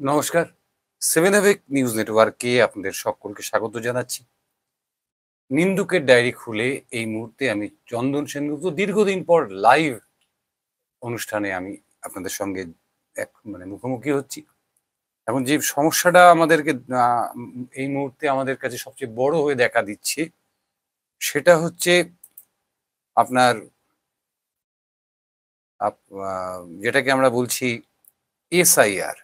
নমস্কার। 7 অ্যাভেক নিউজ নেটওয়ার্কে আপনাদের সকলকে স্বাগত জানাচ্ছি। নিন্দুকের ডায়েরি খুলে এই মুহূর্তে আমি চন্দন সেনগুপ্ত দীর্ঘদিন পর লাইভ অনুষ্ঠানে আমি আপনাদের সঙ্গে মুখোমুখি হচ্ছি। এখন যে সমস্যাটা আমাদেরকে এই মুহূর্তে আমাদের কাছে সবচেয়ে বড় হয়ে দেখা দিচ্ছে, সেটা হচ্ছে আপনার যেটাকে আমরা বলছি এসআইআর।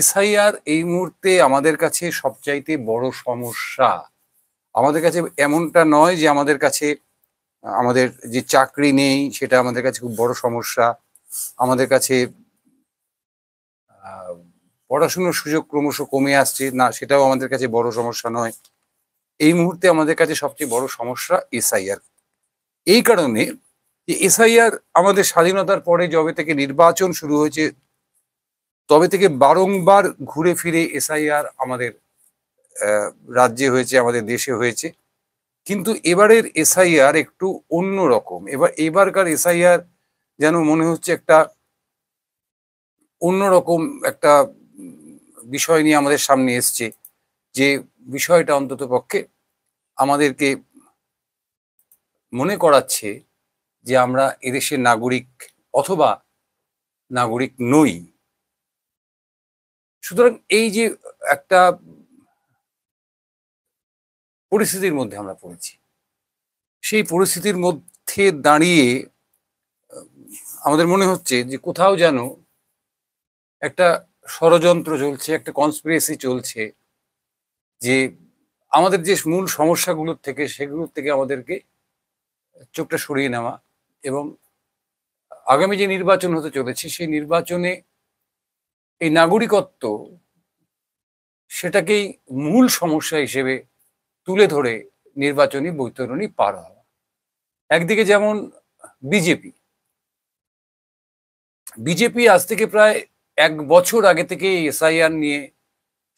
এসআইআর এই মুহূর্তে আমাদের কাছে সবচাইতে বড় সমস্যা। আমাদের কাছে এমনটা নয় যে আমাদের কাছে আমাদের যে চাকরি নেই সেটা আমাদের কাছে খুব বড় সমস্যা। আমাদের কাছে পড়াশুনোর সুযোগ ক্রমশ কমে আসছে, না সেটাও আমাদের কাছে বড় সমস্যা নয়। এই মুহূর্তে আমাদের কাছে সবচেয়ে বড় সমস্যা এসআইআর। এই কারণে যে এসআইআর আমাদের স্বাধীনতার পরে যবে থেকে নির্বাচন শুরু হয়েছে তবে থেকে বারংবার ঘুরে ফিরে এসআইআর আমাদের রাজ্যে হয়েছে, আমাদের দেশে হয়েছে। কিন্তু এবারের এসআইআর একটু অন্যরকম। এবারকার এসআইআর যেন মনে হচ্ছে একটা অন্যরকম একটা বিষয় নিয়ে আমাদের সামনে এসছে, যে বিষয়টা অন্ততপক্ষে আমাদেরকে মনে করাচ্ছে যে আমরা এদেশের নাগরিক অথবা নাগরিক নই। সুতরাং এই যে একটা পরিস্থিতির মধ্যে আমরা পড়েছি, সেই পরিস্থিতির মধ্যে দাঁড়িয়ে আমাদের মনে হচ্ছে যে কোথাও যেন একটা ষড়যন্ত্র চলছে, একটা কনস্পিরেসি চলছে, যে আমাদের যে মূল সমস্যাগুলোর থেকে সেগুলোর থেকে আমাদেরকে চোখটা সরিয়ে নেওয়া এবং আগামী যে নির্বাচন হতে চলেছে সেই নির্বাচনে এই নাগরিকত্ব সেটাকেই মূল সমস্যা হিসেবে তুলে ধরে নির্বাচনী বৈতরণী পার হওয়া। একদিকে যেমন বিজেপি বিজেপি আজ থেকে প্রায় 1 বছর আগে থেকে এসআইআর নিয়ে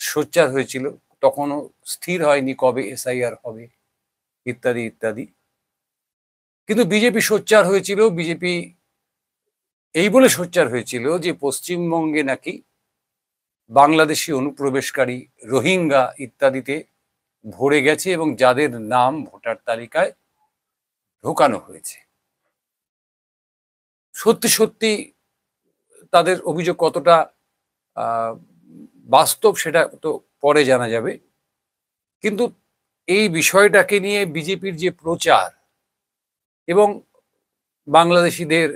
সোচ্চার হয়েছিল। তখনও স্থির হয়নি কবে এসআইআর হবে ইত্যাদি ইত্যাদি। কিন্তু বিজেপি সোচ্চার হয়েছিল, বিজেপি এই বলে সোচ্চার হয়েছিল যে পশ্চিমবঙ্গে নাকি বাংলাদেশি অনুপ্রবেশকারী, রোহিঙ্গা ইত্যাদিতে ভরে গেছে এবং যাদের নাম ভোটার তালিকায় ঢোকানো হয়েছে। সত্যি সত্যি তাদের অভিযোগ কতটা বাস্তব সেটা তো পরে জানা যাবে। কিন্তু এই বিষয়টাকে নিয়ে বিজেপির যে প্রচার এবং বাংলাদেশিদের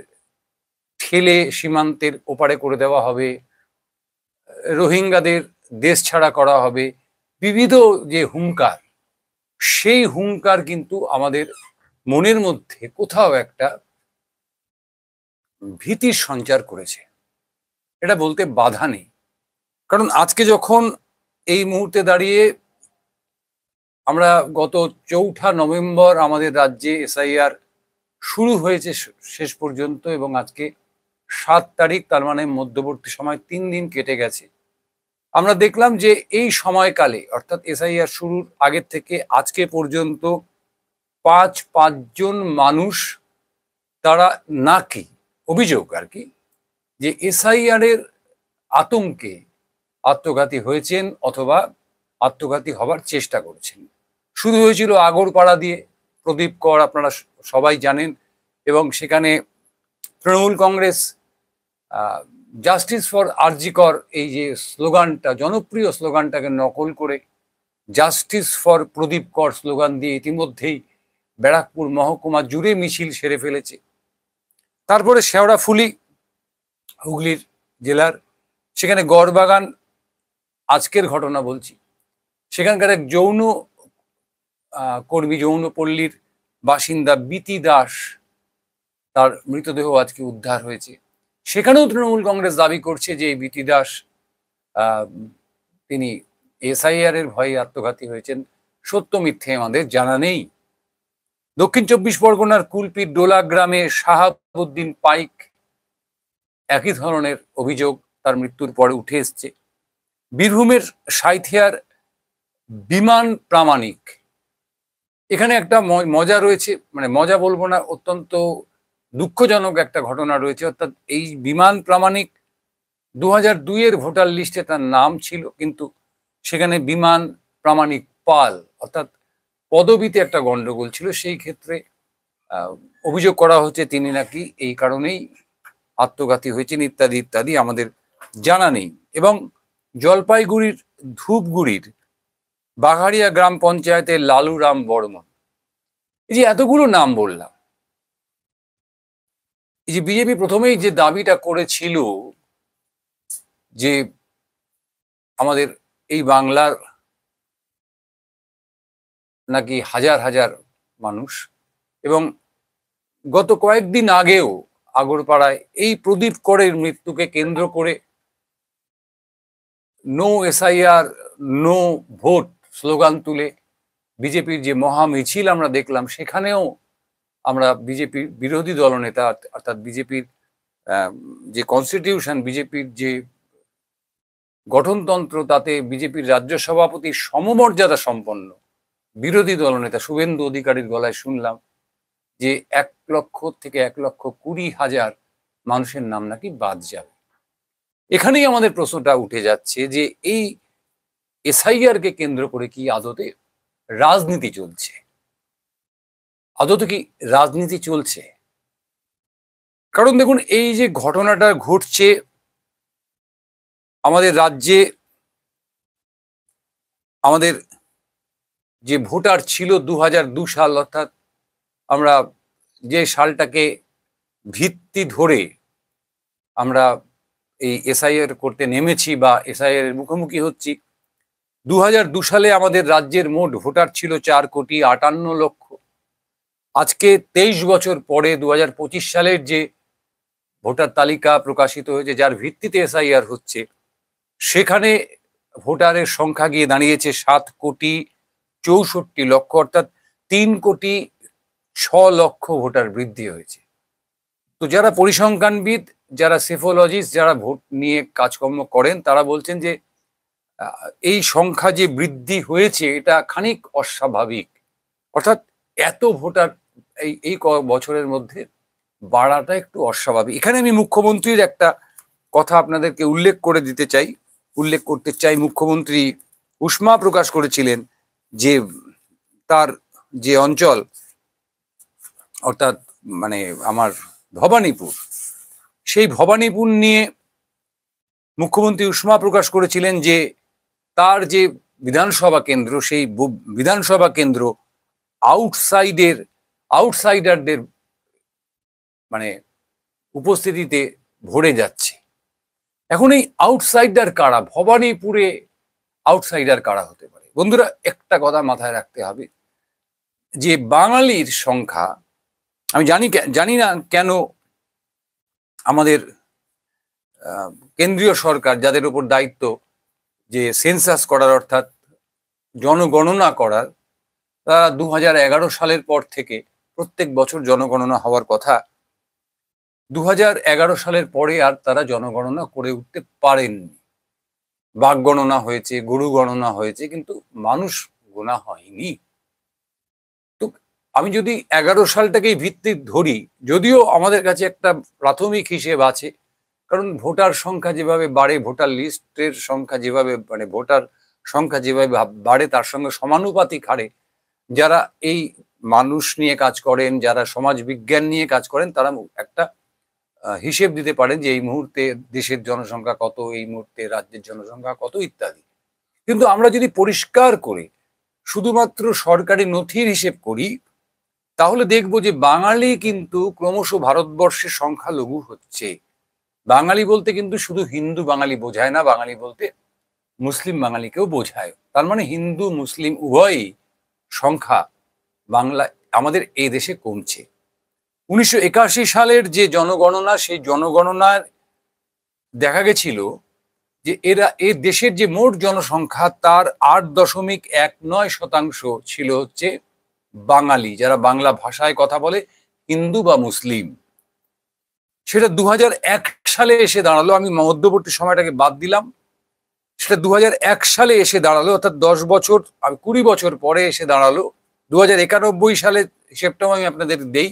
ঠেলে সীমান্তের ওপারে করে দেওয়া হবে, রোহিঙ্গাদের দেশ ছাড়া করা হবে, বিবিধ যে হুঙ্কার, সেই হুঙ্কার কিন্তু আমাদের মনের মধ্যে কোথাও একটা ভীতির সঞ্চার করেছে। এটা বলতে বাধা নেই, কারণ আজকে যখন এই মুহূর্তে দাঁড়িয়ে আমরা গত 4 নভেম্বর আমাদের রাজ্যে এসআইআর শুরু হয়েছে শেষ পর্যন্ত, এবং আজকে 7 তারিখ, তার মানে মধ্যবর্তী সময় 3 দিন কেটে গেছে। আমরা দেখলাম যে এই সময়কালে অর্থাৎ এসআইআর শুরুর আগের থেকে আজকে পর্যন্ত 5 জন মানুষ তারা নাকি অভিযোগ আর কি যে এসআইআর এর আতঙ্কে আত্মঘাতী হয়েছেন অথবা আত্মঘাতী হবার চেষ্টা করছেন। শুরু হয়েছিল আগরপাড়া দিয়ে, প্রদীপ কর আপনারা সবাই জানেন, এবং সেখানে তৃণমূল কংগ্রেস জাস্টিস ফর আরজি কর এই যে স্লোগানটা, জনপ্রিয় স্লোগানটাকে নকল করে জাস্টিস ফর প্রদীপ কর স্লোগান দিয়ে ইতিমধ্যেই ব্যারাকপুর মহকুমা জুড়ে মিছিল সেরে ফেলেছে। তারপরে শেওড়াফুলি, হুগলির জেলার, সেখানে গড়বাগান, আজকের ঘটনা বলছি, সেখানকার এক যৌন কর্মী, যৌনপল্লীর বাসিন্দা বিতি দাস, তার মৃতদেহ আজকে উদ্ধার হয়েছে। সেখানেও তৃণমূল কংগ্রেস দাবি করছে যে বিতি দাস তিনি এসআইআর এর ভয়ে আত্মঘাতী হয়েছেন। সত্য মিথ্যে আমাদের জানা নেই। দক্ষিণ 24 পরগনার কুলপির ডোলা গ্রামে শাহাবুদ্দিন পাইক, একই ধরনের অভিযোগ তার মৃত্যুর পরে উঠে এসছে। বীরভূমের সাঁইথিয়ার বিমান প্রামাণিক, এখানে একটা মজা রয়েছে, মানে মজা বলবো না, অত্যন্ত দুঃখজনক একটা ঘটনা রয়েছে। অর্থাৎ এই বিমান প্রামাণিক 2002-এর ভোটার লিস্টে তার নাম ছিল, কিন্তু সেখানে বিমান প্রামাণিক পাল অর্থাৎ পদবিতে একটা গন্ডগোল ছিল। সেই ক্ষেত্রে অভিযোগ করা হচ্ছে তিনি নাকি এই কারণেই আত্মঘাতী হয়েছেন ইত্যাদি ইত্যাদি, আমাদের জানা নেই। এবং জলপাইগুড়ির ধূপগুড়ির বাঘাড়িয়া গ্রাম পঞ্চায়েতের লালুরাম বর্মন, এই যে এতগুলো নাম বললাম, এই যে বিজেপি প্রথমেই যে দাবিটা করেছিল যে আমাদের এই বাংলার নাকি হাজার হাজার মানুষ, এবং গত কয়েকদিন আগেও আগরপাড়ায় এই প্রদীপ করের মৃত্যুকে কেন্দ্র করে no S I R no vote slogan তুলে বিজেপির যে মহা মিছিল আমরা দেখলাম, সেখানেও আমরা বিজেপির বিরোধী দলনেতা অর্থাৎ বিজেপির যে কনস্টিটিউশন, বিজেপির যে গঠনতন্ত্র, তাতে বিজেপির রাজ্য সভাপতি সমমর্যাদা সম্পন্ন বিরোধী দলনেতা শুভেন্দু অধিকারীর গলায় শুনলাম যে 1 লক্ষ থেকে 1,20,000 মানুষের নাম নাকি বাদ যাবে। এখানেই আমাদের প্রশ্নটা উঠে যাচ্ছে যে এই এসআইআর কে কেন্দ্র করে কি আদতে রাজনীতি চলছে? আদতে কি রাজনীতি চলছে? কারণ দেখুন, এই যে ঘটনাটা ঘটছে আমাদের রাজ্যে, আমাদের যে ভোটার ছিল 2002 সাল, অর্থাৎ আমরা যে সালটাকে ভিত্তি ধরে আমরা এই এসআইআর করতে নেমেছি বা এসআইআর এর মুখোমুখি হচ্ছি, 2002 সালে আমাদের রাজ্যের মোট ভোটার ছিল 4,58,00,000। আজকে 23 বছর পরে 2025 সালের যে ভোটার তালিকা প্রকাশিত হয়েছে, যার ভিত্তিতে এসআইআর হচ্ছে, সেখানে ভোটারের সংখ্যা গিয়ে দাঁড়িয়েছে 7,64,00,000, অর্থাৎ 3,06,00,000 ভোটার বৃদ্ধি হয়েছে। তো যারা পরিসংখ্যানবিদ, যারা সেফোলজিস্ট, যারা ভোট নিয়ে কাজকর্ম করেন, তারা বলছেন যে এই সংখ্যা যে বৃদ্ধি হয়েছে এটা খানিক অস্বাভাবিক, অর্থাৎ এত ভোটার এই বছরের মধ্যে বাড়াটা একটু অস্বাভাবিক। এখানে আমি মুখ্যমন্ত্রীর একটা কথা আপনাদেরকে উল্লেখ করতে চাই। মুখ্যমন্ত্রী উষ্মা প্রকাশ করেছিলেন যে তার যে অঞ্চল, অর্থাৎ মানে আমার ভবানীপুর, সেই ভবানীপুর নিয়ে মুখ্যমন্ত্রী উষ্মা প্রকাশ করেছিলেন যে তার যে বিধানসভা কেন্দ্র, সেই বিধানসভা কেন্দ্র আউটসাইডারদের মানে উপস্থিতিতে ভরে যাচ্ছে। এখন এই আউটসাইডার কারা? ভবানীপুরে আউটসাইডার কারা হতে পারে? বন্ধুরা, একটা কথা মাথায় রাখতে হবে যে বাঙালির সংখ্যা, আমি জানি না কেন আমাদের কেন্দ্রীয় সরকার, যাদের উপর দায়িত্ব যে সেন্সাস করার অর্থাৎ জনগণনা করার, তারা 2011 সালের পর থেকে প্রত্যেক বছর জনগণনা হওয়ার কথা, 2011 সালের পরে আর তারা জনগণনা করে উঠতে পারেননি। বাঘ গণনা হয়েছে, গরু গণনা হয়েছে, কিন্তু মানুষ গোনা হয়নি। তো আমি যদি 11 সালটাকেই ভিত্তি ধরি, যদিও আমাদের কাছে একটা প্রাথমিক হিসেব আছে, কারণ ভোটার সংখ্যা যেভাবে বাড়ে, ভোটার লিস্টের সংখ্যা যেভাবে মানে ভোটার সংখ্যা যেভাবে বাড়ে, তার সঙ্গে সমানুপাতিক হারে যারা এই মানুষ নিয়ে কাজ করেন, যারা সমাজ বিজ্ঞান নিয়ে কাজ করেন, তারা একটা হিসেব দিতে পারেন যে এই মুহূর্তে দেশের জনসংখ্যা কত, এই মুহূর্তে রাজ্যের জনসংখ্যা কত ইত্যাদি। কিন্তু আমরা যদি পরিষ্কার করে শুধুমাত্র সরকারি নথির হিসেব করি, তাহলে দেখব যে বাঙালি কিন্তু ক্রমশ ভারতবর্ষের সংখ্যালঘু হচ্ছে। বাঙালি বলতে কিন্তু শুধু হিন্দু বাঙালি বোঝায় না, বাঙালি বলতে মুসলিম বাঙালিকেও বোঝায়। তার মানে হিন্দু মুসলিম উভয়ই সংখ্যা বাংলা আমাদের এই দেশে কমছে। 1981 সালের যে জনগণনা, সেই জনগণনার দেখা গেছিল যে এই দেশের যে মোট জনসংখ্যা, তার 8.19% ছিল হচ্ছে বাঙালি, যারা বাংলা ভাষায় কথা বলে, হিন্দু বা মুসলিম। সেটা 2001 সালে এসে দাঁড়ালো, আমি মধ্যবর্তী সময়টাকে বাদ দিলাম, সেটা 2001 সালে এসে দাঁড়ালো, অর্থাৎ 10 বছর 20 বছর পরে এসে দাঁড়ালো 2091 সালে। হিসেবটাও আমি আপনাদের দেই,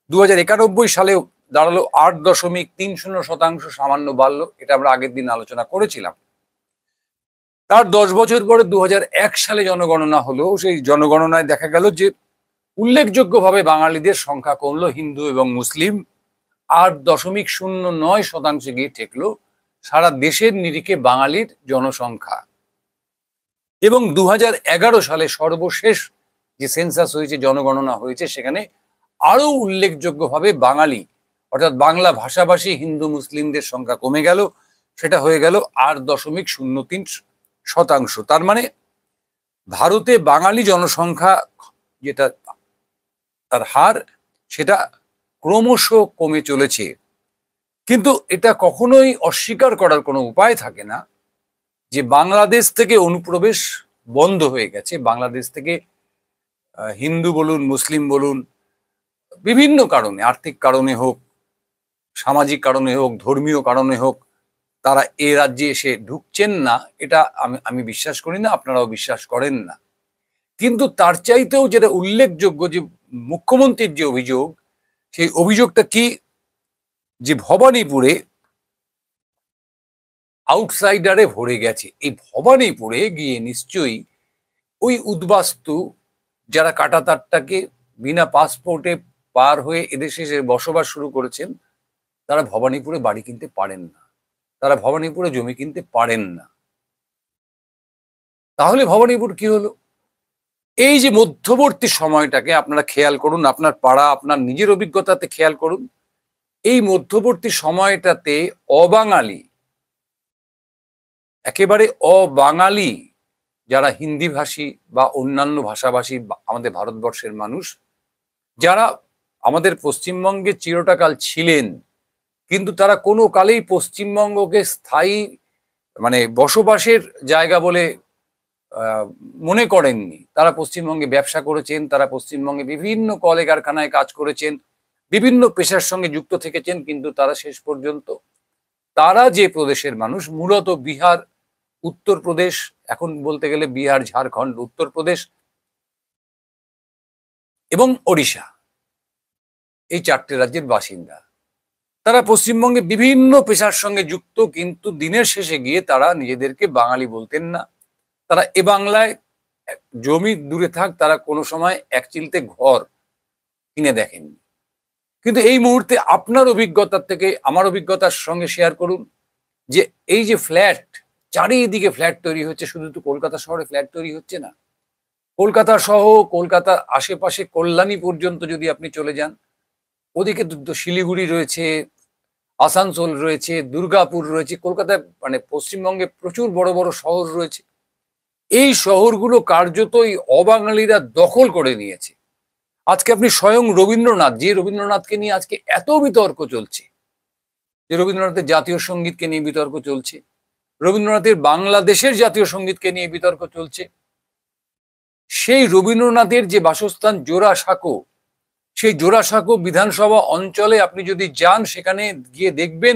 2091 সালে দাঁড়ালো 8.30%, সামান্য বাড়লো, এটা আমরা আগের দিন আলোচনা করেছিলাম। তার 10 বছর পরে 2001 সালে জনগণনা হলো। সেই জনগণনায় দেখা গেল যে উল্লেখযোগ্যভাবে বাঙালিদের সংখ্যা কমলো, হিন্দু এবং মুসলিম 8.09% গিয়ে ঠেকলো সারা দেশের নিরিখে বাঙালির জনসংখ্যা। এবং 2011 সালে সর্বশেষ যে সেন্সাস হয়েছে, জনগণনা হয়েছে, সেখানে আরো উল্লেখযোগ্যভাবে বাঙালি অর্থাৎ বাংলা ভাষাভাষী হিন্দু মুসলিমদের সংখ্যা কমে গেল, সেটা হয়ে গেল 8.03%। তার মানে ভারতে বাঙালি জনসংখ্যা যেটা তার হার, সেটা ক্রমশ কমে চলেছে। কিন্তু এটা কখনোই অস্বীকার করার কোনো উপায় থাকে না যে বাংলাদেশ থেকে অনুপ্রবেশ বন্ধ হয়ে গেছে। বাংলাদেশ থেকে হিন্দু বলুন, মুসলিম বলুন, বিভিন্ন কারণে, আর্থিক কারণে হোক, সামাজিক কারণে হোক, ধর্মীয় কারণে হোক, তারা এ রাজ্যে এসে ঢুকছেন না। এটা আমি বিশ্বাস করি না, আপনারাও বিশ্বাস করেন না। কিন্তু তার চাইতেও যেটা উল্লেখযোগ্য, যে মুখ্যমন্ত্রীর যে অভিযোগ, সেই অভিযোগটা কি, যে ভবানীপুরে আউটসাইডারে ভরে গেছে। এই ভবানীপুরে গিয়ে নিশ্চয়ই ওই উদ্বাস্তু যারা কাঁটাতারটাকে বিনা পাসপোর্টে পার হয়ে এদেশে এসে বসবাস শুরু করেছেন, তারা ভবানীপুরে বাড়ি কিনতে পারেন না, তারা ভবানীপুরে জমি কিনতে পারেন না। তাহলে ভবানীপুর কি হলো? এই যে মধ্যবর্তী সময়টাকে আপনারা খেয়াল করুন, আপনার পাড়া, আপনার নিজের অভিজ্ঞতাতে খেয়াল করুন। এই মধ্যবর্তী সময়টাতে অবাঙালি, একেবারে অবাঙালি যারা হিন্দি ভাষী বা অন্যান্য ভাষাভাষী আমাদের ভারতবর্ষের মানুষ, যারা আমাদের পশ্চিমবঙ্গে চিরটাকাল ছিলেন, কিন্তু তারা কোনো কালেই পশ্চিমবঙ্গকে স্থায়ী বসবাসের জায়গা বলে মনে করেননি। তারা পশ্চিমবঙ্গে ব্যবসা করেছেন, তারা পশ্চিমবঙ্গে বিভিন্ন কলে কারখানায় কাজ করেছেন, বিভিন্ন পেশার সঙ্গে যুক্ত থেকেছেন, কিন্তু তারা শেষ পর্যন্ত তারা যে প্রদেশের মানুষ, মূলত বিহার, উত্তরপ্রদেশ, এখন বলতে গেলে বিহার, ঝাড়খণ্ড, উত্তরপ্রদেশ এবং ওড়িশা, এই 4টে রাজ্যের বাসিন্দা, তারা পশ্চিমবঙ্গে বিভিন্ন পেশার সঙ্গে যুক্ত, কিন্তু দিনের শেষে গিয়ে তারা নিজেদেরকে বাঙালি বলতেন না। তারা এ বাংলায় জমি দূরে থাক, তারা কোনো সময় এক চিলতে ঘর কিনে দেখেননি। কিন্তু এই মুহূর্তে আপনার অভিজ্ঞতার থেকে আমার অভিজ্ঞতার সঙ্গে শেয়ার করুন যে এই যে ফ্ল্যাট, চারিদিকে ফ্ল্যাট তৈরি হচ্ছে, শুধু তো কলকাতা শহরে ফ্ল্যাট তৈরি হচ্ছে না, কলকাতা সহ কলকাতার আশেপাশে কল্যাণী পর্যন্ত যদি আপনি চলে যান, ওদিকে তো শিলিগুড়ি রয়েছে, আসানসোল রয়েছে, দুর্গাপুর রয়েছে, কলকাতায় পশ্চিমবঙ্গে প্রচুর বড় বড় শহর রয়েছে। এই শহরগুলো কার্যতই অবাঙালিরা দখল করে নিয়েছে। আজকে আপনি স্বয়ং রবীন্দ্রনাথ, যে রবীন্দ্রনাথকে নিয়ে আজকে এত বিতর্ক চলছে, যে রবীন্দ্রনাথের জাতীয় সঙ্গীতকে নিয়ে বিতর্ক চলছে, রবীন্দ্রনাথের বাংলাদেশের জাতীয় সঙ্গীতকে নিয়ে বিতর্ক চলছে, সেই রবীন্দ্রনাথের যে বাসস্থান জোড়াসাঁকো, সেই জোড়াসাঁকো বিধানসভা অঞ্চলে আপনি যদি যান, সেখানে গিয়ে দেখবেন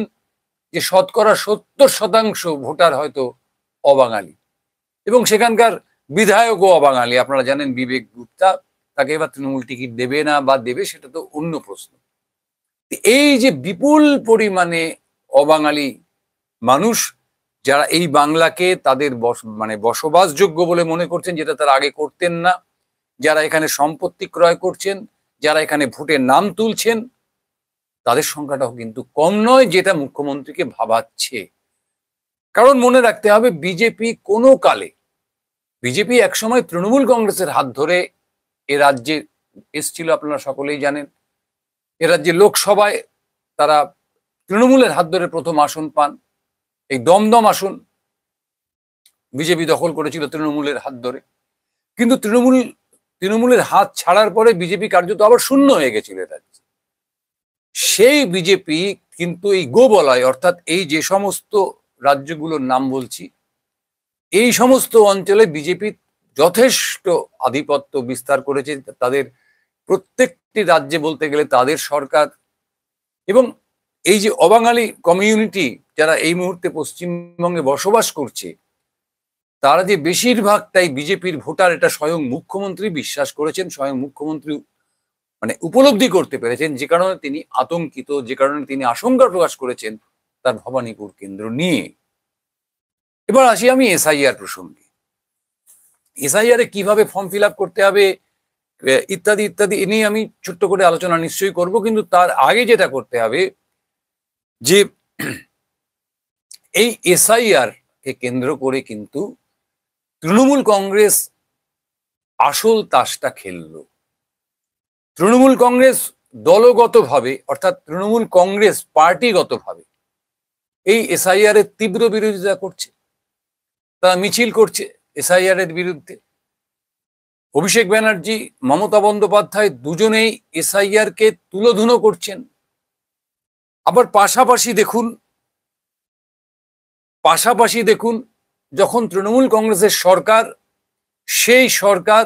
যে শতকরা 70% ভোটার হয়তো অবাঙালি, এবং সেখানকার বিধায়কও অবাঙালি। আপনারা জানেন বিবেক গুপ্তা, তাকে এবার তৃণমূল টিকিট দেবে না বা দেবে, সেটা তো অন্য প্রশ্ন। এই যে বিপুল পরিমাণে অবাঙালি মানুষ, যারা এই বাংলাকে তাদের বসবাসযোগ্য বলে মনে করছেন, যেটা তারা আগে করতেন না, যারা এখানে সম্পত্তি ক্রয় করছেন, যারা এখানে ভোটের নাম তুলছেন, তাদের সংখ্যাটাও কিন্তু কম নয়, যেটা মুখ্যমন্ত্রীকে ভাবাচ্ছে। কারণ মনে রাখতে হবে, বিজেপি একসময় তৃণমূল কংগ্রেসের হাত ধরে এ রাজ্যে এসছিল, আপনারা সকলেই জানেন। এ রাজ্যে লোকসভায় তারা তৃণমূলের হাত ধরে প্রথম আসন পান। এই দমদম আসন বিজেপি দখল করেছিল তৃণমূলের হাত ধরে, কিন্তু তৃণমূলের হাত ছাড়ার পরে বিজেপি কার্যত আবার শূন্য হয়ে গেছিল রাজ্যে। সেই বিজেপি কিন্তু এই গোবলয়, অর্থাৎ এই যে সমস্ত রাজ্যগুলোর নাম বলছি, এই সমস্ত অঞ্চলে বিজেপি যথেষ্ট আধিপত্য বিস্তার করেছে। তাদের প্রত্যেকটি রাজ্যে বলতে গেলে তাদের সরকার, এবং এই যে অবাঙালি কমিউনিটি যারা এই মুহূর্তে পশ্চিমবঙ্গে বসবাস করছে, তারা যে বেশিরভাগটাই বিজেপির ভোটার, এটা স্বয়ং মুখ্যমন্ত্রী বিশ্বাস করেছেন। স্বয়ং মুখ্যমন্ত্রী মানে উপলব্ধি করতে পেরেছেন, যে কারণে তিনি আতঙ্কিত, যে কারণে তিনি আশঙ্কা প্রকাশ করেছেন তার ভবানীপুর কেন্দ্র নিয়ে। এবার আসি আমি এসআইআর প্রসঙ্গে। এসআইআর এ কিভাবে ফর্ম ফিল আপ করতে হবে ইত্যাদি ইত্যাদি এ নিয়ে আমি ছোট্ট করে আলোচনা নিশ্চয়ই করব, কিন্তু তার আগে যেটা করতে হবে যে এই এসআইআর কে কেন্দ্র করে কিন্তু তৃণমূল কংগ্রেস আসল তাসটা খেলল। তৃণমূল কংগ্রেস দলগতভাবে, অর্থাৎ তৃণমূল কংগ্রেস পার্টিগতভাবে এই এসআইআর এর তীব্র বিরোধিতা করছে। তারা মিছিল করছে এসআইআর এর বিরুদ্ধে। অভিষেক ব্যানার্জি, মমতা বন্দ্যোপাধ্যায় দুজনেই এসআইআর কে তুলোধুনো করছেন। আবার পাশাপাশি দেখুন যখন তৃণমূল কংগ্রেসের সরকার, সেই সরকার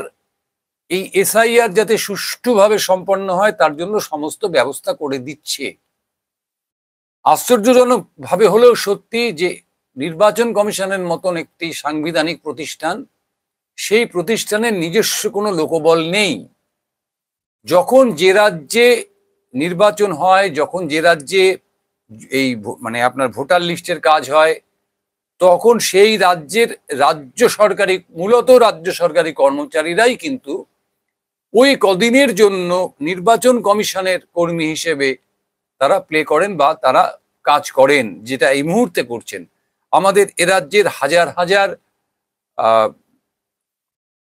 এই এসআইআর যাতে সুষ্ঠুভাবে সম্পন্ন হয় তার জন্য সমস্ত ব্যবস্থা করে দিচ্ছে। আশ্চর্যজনক ভাবে হলেও সত্যি যে নির্বাচন কমিশনের মতন একটি সাংবিধানিক প্রতিষ্ঠান, সেই প্রতিষ্ঠানের নিজস্ব কোনো লোকবল নেই। যখন যে রাজ্যে নির্বাচন হয়, যখন যে রাজ্যে এই মানে আপনার ভোটার লিস্টের কাজ হয়, তখন সেই রাজ্যের মূলত রাজ্য সরকারি কর্মচারীরাই কিন্তু ওই কদিনের জন্য নির্বাচন কমিশনের কর্মী হিসেবে তারা প্লে করেন বা তারা কাজ করেন, যেটা এই মুহূর্তে করছেন। আমাদের এ রাজ্যের হাজার হাজার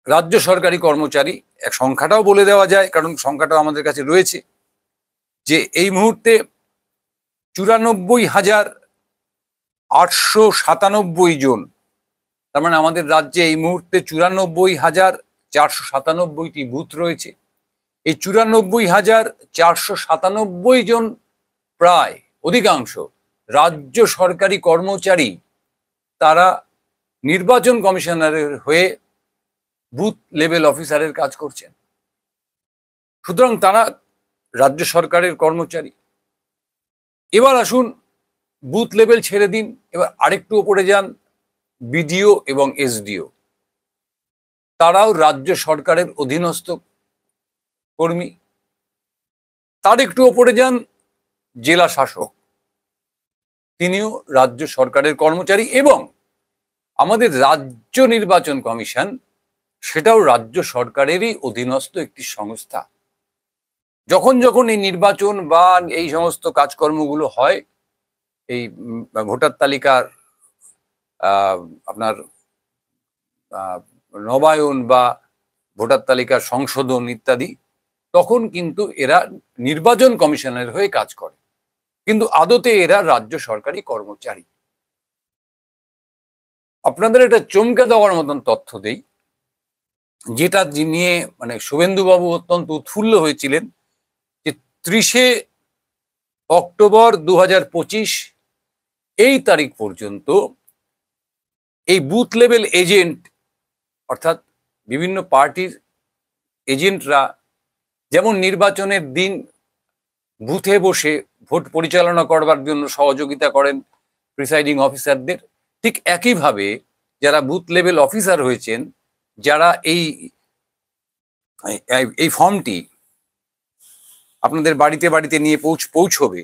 রাজ্য সরকারি কর্মচারী, এক সংখ্যাটাও বলে দেওয়া যায় কারণ সংখ্যাটাও আমাদের কাছে রয়েছে, যে এই মুহূর্তে 94,897 জন। তার মানে আমাদের রাজ্যে এই মুহূর্তে 94,497টি বুথ রয়েছে। এই 94,497 জন, প্রায় অধিকাংশ রাজ্য সরকারি কর্মচারী, তারা নির্বাচন কমিশনারের হয়ে বুথ লেভেল অফিসারের কাজ করছেন। সুতরাং তারা রাজ্য সরকারের কর্মচারী। এবার আসুন বুথ লেভেল ছেড়ে দিন, এবার আরেকটু উপরে যান, বিডিও এবং এসডিও, তারাও রাজ্য সরকারের অধীনস্থ কর্মী। তার একটু উপরে যান, জেলা শাসক, তিনিও রাজ্য সরকারের কর্মচারী। এবং আমাদের রাজ্য নির্বাচন কমিশন, সেটাও রাজ্য সরকারেরই অধীনস্থ একটি সংস্থা। যখন যখন এই নির্বাচন বা এই সমস্ত কাজকর্মগুলো হয়, এই ভোটার তালিকার আপনার নবায়ন বা ভোটার তালিকার সংশোধন ইত্যাদি, তখন কিন্তু এরা নির্বাচন কমিশনের হয়ে কাজ করে, কিন্তু আদতে এরা রাজ্য সরকারি কর্মচারী। আপনাদের এটা চমকে দেওয়ার মতন তথ্য দেই, যেটা নিয়ে মানে শুভেন্দুবাবু অত্যন্ত উৎফুল্ল হয়েছিলেন, যে 30শে অক্টোবর 2025 এই তারিখ পর্যন্ত এই বুথ লেভেল এজেন্ট, অর্থাৎ বিভিন্ন পার্টির এজেন্টরা যেমন নির্বাচনের দিন বুথে বসে ভোট পরিচালনা করবার জন্য সহযোগিতা করেন প্রিসাইডিং অফিসারদের, ঠিক একইভাবে যারা বুথ লেভেল অফিসার হয়েছেন, যারা এই ফর্মটি আপনাদের বাড়িতে বাড়িতে নিয়ে পৌঁছবে,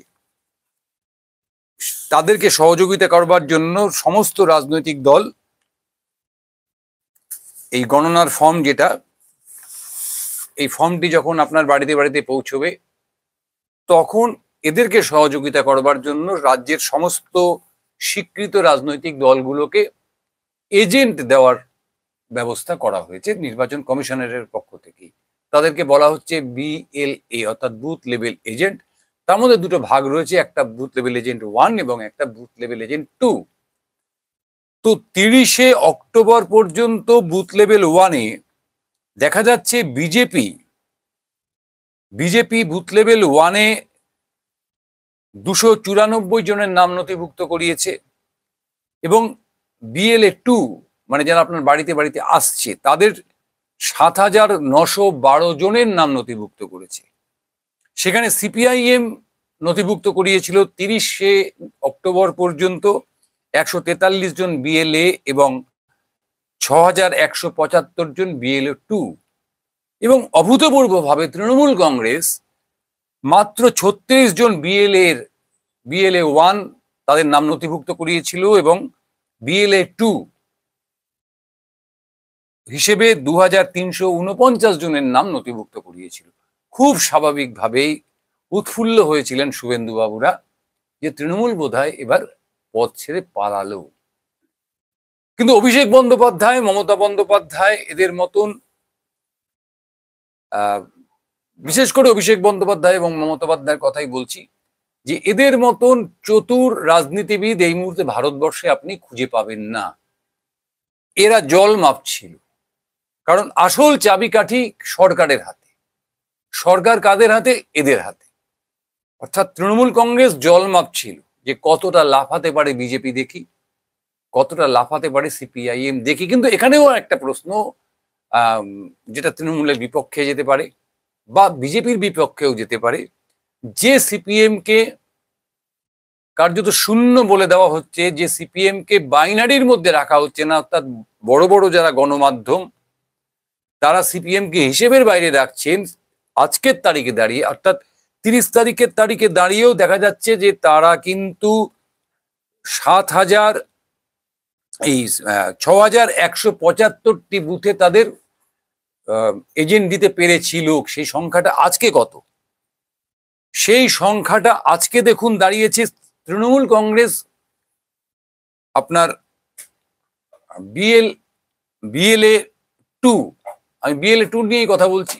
তাদেরকে সহযোগিতা করবার জন্য সমস্ত রাজনৈতিক দল এই গণনার ফর্ম, যেটা এই ফর্মটি যখন আপনার বাড়িতে বাড়িতে পৌঁছবে, তখন এদেরকে সহযোগিতা করবার জন্য রাজ্যের সমস্ত স্বীকৃত রাজনৈতিক দলগুলোকে এজেন্ট দেওয়ার ব্যবস্থা করা হয়েছে নির্বাচন কমিশনারের পক্ষ থেকে। তাদেরকে বলা হচ্ছে BLA, অর্থাৎ বুথ লেভেল এজেন্ট। তার মধ্যে দুটো ভাগ রয়েছে, একটা বুথ লেভেল এজেন্ট 1 এবং একটা বুথ লেভেল এজেন্ট 2। তো 30শে অক্টোবর পর্যন্ত বুথ লেভেল 1-এ দেখা যাচ্ছে বিজেপি বুথ লেভেল 1-এ 294 জনের নাম নথিভুক্ত করিয়েছে, এবং BLA 2, মানে যারা আপনার বাড়িতে বাড়িতে আসছে, তাদের 7,912 জনের নাম নথিভুক্ত করেছে। সেখানে CPIM নথিভুক্ত করিয়েছিল 30শে অক্টোবর পর্যন্ত 143 জন BLA এবং 6,175 জন BLA 2। এবং অভূতপূর্বভাবে তৃণমূল কংগ্রেস মাত্র 36 জন বিএলএ 1 তাদের নাম নথিভুক্ত করিয়েছিল এবং বিএলএ 2 হিসেবে 2349 জনের নাম নথিভুক্ত করিয়েছিল। খুব স্বাভাবিকভাবেই উৎফুল্ল হয়েছিলেন শুভেন্দু বাবুরা যে তৃণমূল বোধহয় এবার পথ ছেড়ে পালালো। কিন্তু অভিষেক বন্দ্যোপাধ্যায়, মমতা বন্দ্যোপাধ্যায় এদের মতন, বিশেষ করে অভিষেক বন্দ্যোপাধ্যায় এবং মমতা বন্দ্যোপাধ্যায়ের কথাই বলছি, যে এদের মতন চতুর রাজনীতিবিদ এই মুহূর্তে ভারতবর্ষে আপনি খুঁজে পাবেন না। এরা জল মাপছিল, কারণ আসল চাবিকাঠি সরকারের হাতে। সরকার কাদের হাতে? এদের হাতে। অর্থাৎ তৃণমূল কংগ্রেস জল মাপছিল যে কতটা লাফাতে পারে বিজেপি দেখি, কতটা লাফাতে পারে সিপিআইএম দেখি। কিন্তু এখানেও একটা প্রশ্ন, যেটা তৃণমূলের বিপক্ষে যেতে পারে বা বিজেপির বিপক্ষেও যেতে পারে, যে সিপিএম কে কার্যত শূন্য বলে দেওয়া হচ্ছে, যে সিপিএম কে বাইনারির মধ্যে রাখা হচ্ছে না, অর্থাৎ বড় বড় যারা গণমাধ্যম তারা সিপিএম কে হিসেবের বাইরে রাখছেন, আজকের তারিখে দাঁড়িয়ে অর্থাৎ 30 তারিখের তারিখে দাঁড়িয়েও দেখা যাচ্ছে যে তারা কিন্তু 6175টি বুথে তাদের এজেন্ট দিতে পেরেছিল। সেই সংখ্যাটা আজকে কত? সেই সংখ্যাটা আজকে দেখুন দাঁড়িয়েছে তৃণমূল কংগ্রেস আপনার বিএলএ 2, আমি বিএলএ 2 নিয়েই কথা বলছি।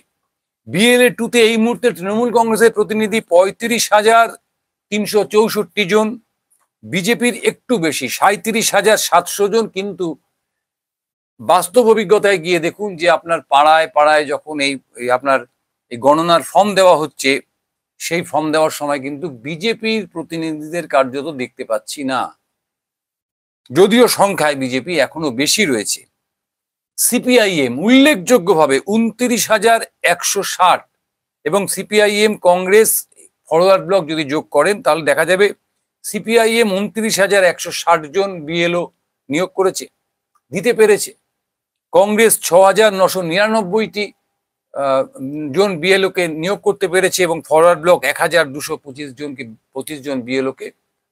বিএলএ 2 তে এই মুহূর্তে তৃণমূল কংগ্রেসের প্রতিনিধি 35,364 জন, বিজেপির একটু বেশি 37,700 জন। কিন্তু বাস্তব অভিজ্ঞতায় গিয়ে দেখুন যে আপনার পাড়ায় পাড়ায় যখন এই আপনার এই গণনার ফর্ম দেওয়া হচ্ছে, সেই ফর্ম দেওয়ার সময় কিন্তু বিজেপির প্রতিনিধিদের কার্যত দেখতে পাচ্ছি না, যদিও সংখ্যায় বিজেপি এখনো বেশি রয়েছে। সিপিআইএম উল্লেখযোগ্যভাবে 29,160 এবং সিপিআইএম কংগ্রেস ফরওয়ার্ড ব্লক যদি যোগ করেন তাহলে দেখা যাবে সিপিআইএম 29,160 জন বিএলও নিয়োগ করেছে, দিতে পেরেছে। কংগ্রেস 6,999টি জন বিএলও কে নিয়োগ করতে পেরেছে এবং ফরওয়ার্ড ব্লক 1,225 জন বিএলও কে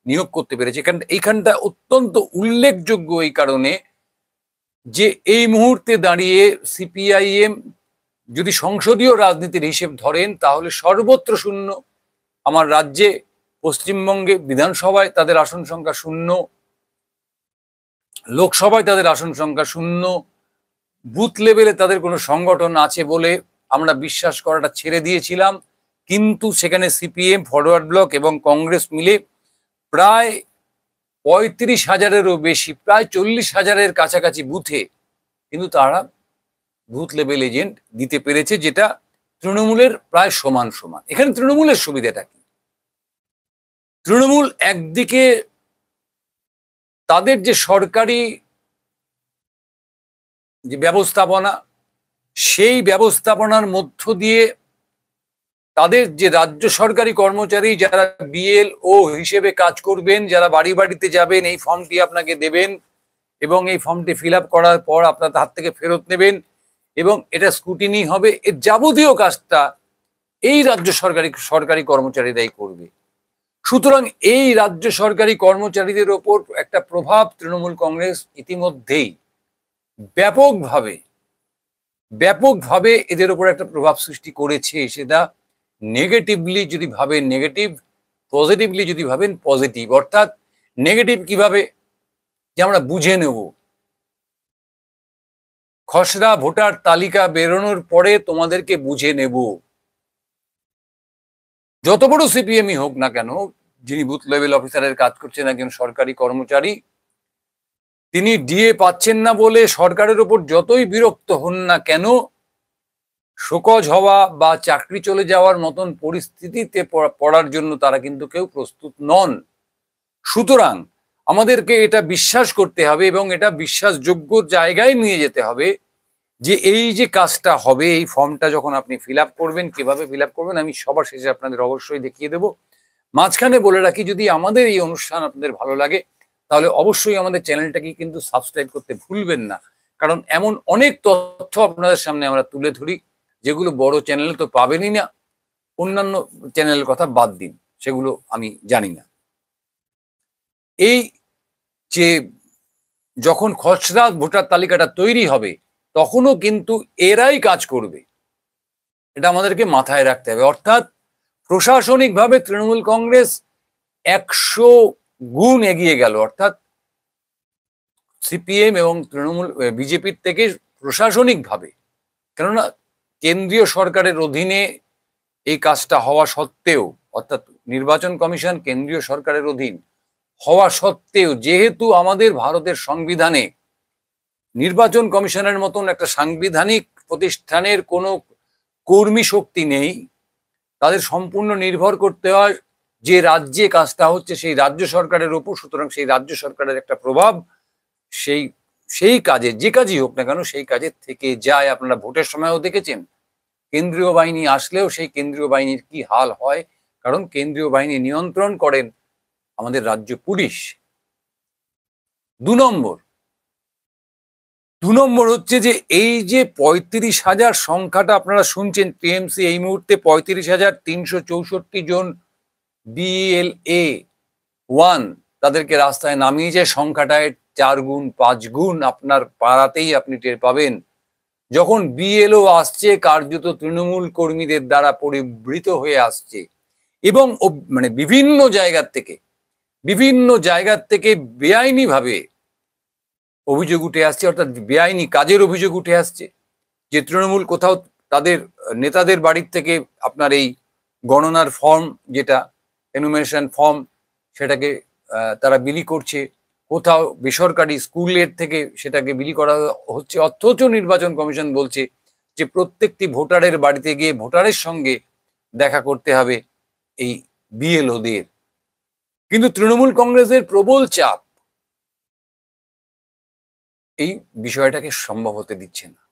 নিয়োগ করতে পেরেছে। এইখানটা অত্যন্ত উল্লেখযোগ্য এই কারণে যে এই মুহূর্তে দাঁড়িয়ে সিপিআইএম যদি সংসদীয় রাজনীতির হিসেব ধরেন তাহলে সর্বত্র শূন্য। আমার রাজ্যে পশ্চিমবঙ্গে বিধানসভায় তাদের আসন সংখ্যা শূন্য, লোকসভায় তাদের আসন সংখ্যা শূন্য, বুথ লেভেলে তাদের কোনো সংগঠন আছে বলে আমরা বিশ্বাস করাটা ছেড়ে দিয়েছিলাম। কিন্তু সেখানে সিপিএম, ফরওয়ার্ড ব্লক এবং কংগ্রেস মিলে প্রায় 35,000-এরও বেশি, প্রায় 40,000-এর কাছাকাছি বুথে কিন্তু তারা বুথ লেভেল এজেন্ট দিতে পেরেছে, যেটা তৃণমূলের প্রায় সমান সমান। এখানে তৃণমূলের সুবিধাটা কি? তৃণমূল একদিকে তাদের যে সরকারি যে ব্যবস্থাপনা, সেই ব্যবস্থাপনার মধ্য দিয়ে তাদের যে রাজ্য সরকারি কর্মচারী যারা বিএলও হিসেবে কাজ করবেন, যারা বাড়ি বাড়িতে যাবেন, এই ফর্মটি আপনাকে দেবেন এবং এই ফর্মটি ফিল আপ করার পর আপনার হাত থেকে ফেরত নেবেন এবং এটা স্ক্রুটিনি হবে, এর যাবতীয় কাজটা এই রাজ্য সরকারি কর্মচারীরাই করবে। সুতরাং এই রাজ্য সরকারি কর্মচারীদের ওপর একটা প্রভাব তৃণমূল কংগ্রেস ইতিমধ্যেই ব্যাপকভাবে এদের ওপর একটা প্রভাব সৃষ্টি করেছে। সেটা নেগেটিভলি যদি ভাবেন নেগেটিভ, পজিটিভলি যদি ভাবেন পজিটিভ। অর্থাৎ নেগেটিভ কিভাবে? যে আমরা বুঝে নেব, খসড়া ভোটার তালিকা বেরোনোর পরে তোমাদেরকে বুঝে নেব। যত বড় সিপিএমই হোক না কেন, যিনি বুথ লেভেল অফিসারের কাজ করছেন, একজন সরকারি কর্মচারী, তিনি ডিএ পাচ্ছেন না বলে সরকারের ওপর যতই বিরক্ত হন না কেন, শোকজ হওয়া বা চাকরি চলে যাওয়ার মতন পরিস্থিতিতে পড়ার জন্য তারা কিন্তু কেউ প্রস্তুত নন। সুতরাং আমাদেরকে এটা বিশ্বাস করতে হবে এবং এটা বিশ্বাসযোগ্য জায়গায় নিয়ে যেতে হবে যে এই যে কাজটা হবে, এই ফর্মটা যখন আপনি ফিল আপ করবেন, কিভাবে ফিল আপ করবেন আমি সবার শেষে আপনাদের অবশ্যই দেখিয়ে দেব। মাঝখানে বলে রাখি, যদি আমাদের এই অনুষ্ঠান আপনাদের ভালো লাগে তাহলে অবশ্যই আমাদের চ্যানেলটাকে কিন্তু সাবস্ক্রাইব করতে ভুলবেন না, কারণ এমন অনেক তথ্য আপনাদের সামনে আমরা তুলে ধরি যেগুলো বড় চ্যানেলে তো পাবেনই না, অন্যান্য চ্যানেলের কথা বাদ দিন, সেগুলো আমি জানি না। এই যে যখন খসড়া ভোটার তালিকাটা তৈরি হবে তখনও কিন্তু এরাই কাজ করবে, এটা আমাদেরকে মাথায় রাখতে হবে। অর্থাৎ প্রশাসনিকভাবে তৃণমূল কংগ্রেস 100 গুণ এগিয়ে গেল। অর্থাৎ সিপিএম এবং তৃণমূল বিজেপির থেকে প্রশাসনিকভাবে, কেননা কেন্দ্রীয় সরকারের অধীনে এই কাজটা হওয়া সত্ত্বেও, অর্থাৎ নির্বাচন কমিশন কেন্দ্রীয় সরকারের অধীন হওয়া সত্ত্বেও, যেহেতু আমাদের ভারতের সংবিধানে নির্বাচন কমিশনের মতন একটা সাংবিধানিক প্রতিষ্ঠানের কোনো কর্মী শক্তি নেই, তাদের সম্পূর্ণ নির্ভর করতে হয় যে রাজ্যে কাজটা হচ্ছে সেই রাজ্য সরকারের উপর। সুতরাং সেই রাজ্য সরকারের একটা প্রভাব সেই কাজে, যে কাজই হোক না কেন, সেই কাজের থেকে যায়। আপনারা ভোটের সময়ও দেখেছেন কেন্দ্রীয় বাহিনী আসলেও সেই কেন্দ্রীয় বাহিনীর কি হাল হয়, কারণ কেন্দ্রীয় বাহিনী নিয়ন্ত্রণ করেন আমাদের রাজ্য পুলিশ। দু নম্বর হচ্ছে যে এই যে 35,000 সংখ্যাটা আপনারা শুনছেন, টিএমসি এই মুহূর্তে 35,364 জন BLA 1 তাদেরকে রাস্তায় নামিয়েছে। সংখ্যাটায় 4 গুণ 5 গুণ আপনার পাড়াতেই আপনি টের পাবেন। যখন BLO আসছে কার্যত তৃণমূল কর্মীদের দ্বারা পরিবৃত হয়ে আসছে, এবং মানে বিভিন্ন জায়গার থেকে বেআইনিভাবে অভিযোগ উঠে আসছে, অর্থাৎ বেআইনি কাজের অভিযোগ উঠে আসছে, যে তৃণমূল কোথাও তাদের নেতাদের বাড়ির থেকে আপনার এই গণনার ফর্ম, যেটা এনুমেরেশন ফর্ম, সেটাকে তারা বিলি করছে, কোথাও বেসরকারি স্কুলের থেকে সেটাকে বিলি করা হচ্ছে। অথচ নির্বাচন কমিশন বলছে যে প্রত্যেকটি ভোটারের বাড়িতে গিয়ে ভোটারের সঙ্গে দেখা করতে হবে এই BLOদের। কিন্তু তৃণমূল কংগ্রেসের প্রবল চাপ এই বিষয়টাকে সম্ভব হতে দিচ্ছে না,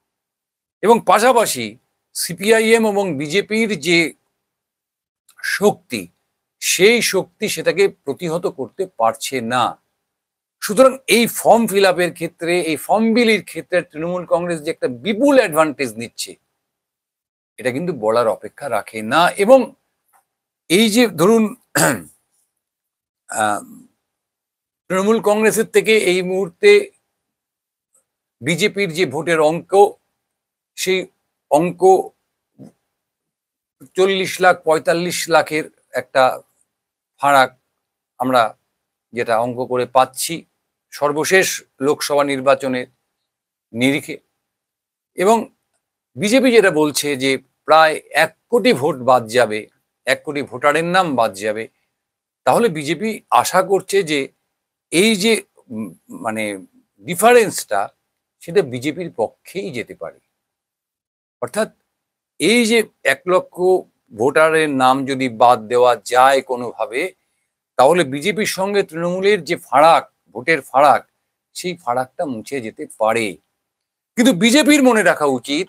এবং পাশাপাশি CPIM এবং বিজেপির যে শক্তি, সেই শক্তি সেটাকে প্রতিহত করতে পারছে না। সুতরাং এই ফর্ম ফিল আপের ক্ষেত্রে, এই ফর্ম বিলির ক্ষেত্রে তৃণমূল কংগ্রেস যে একটা বিপুল অ্যাডভান্টেজ নিচ্ছে, এটা কিন্তু বলার অপেক্ষা রাখে না। এবং এই যে ধরুন তৃণমূল কংগ্রেসের থেকে এই মুহূর্তে বিজেপির যে ভোটের অঙ্ক, সেই অঙ্ক 40 লাখ 45 লাখের একটা ফারাক আমরা যেটা অঙ্ক করে পাচ্ছি সর্বশেষ লোকসভা নির্বাচনের নিরিখে। এবং বিজেপি যেটা বলছে যে প্রায় 1 কোটি ভোট বাদ যাবে, 1 কোটি ভোটারের নাম বাদ যাবে, তাহলে বিজেপি আশা করছে যে এই যে মানে ডিফারেন্সটা, সেটা বিজেপির পক্ষেই যেতে পারে। অর্থাৎ এই যে 1 লক্ষ ভোটারের নাম যদি বাদ দেওয়া যায় কোনোভাবে, তাহলে বিজেপির সঙ্গে তৃণমূলের যে ফারাক, ভোটের ফারাক, সেই ফারাকটা মুছে যেতে পারে। কিন্তু বিজেপির মনে রাখা উচিত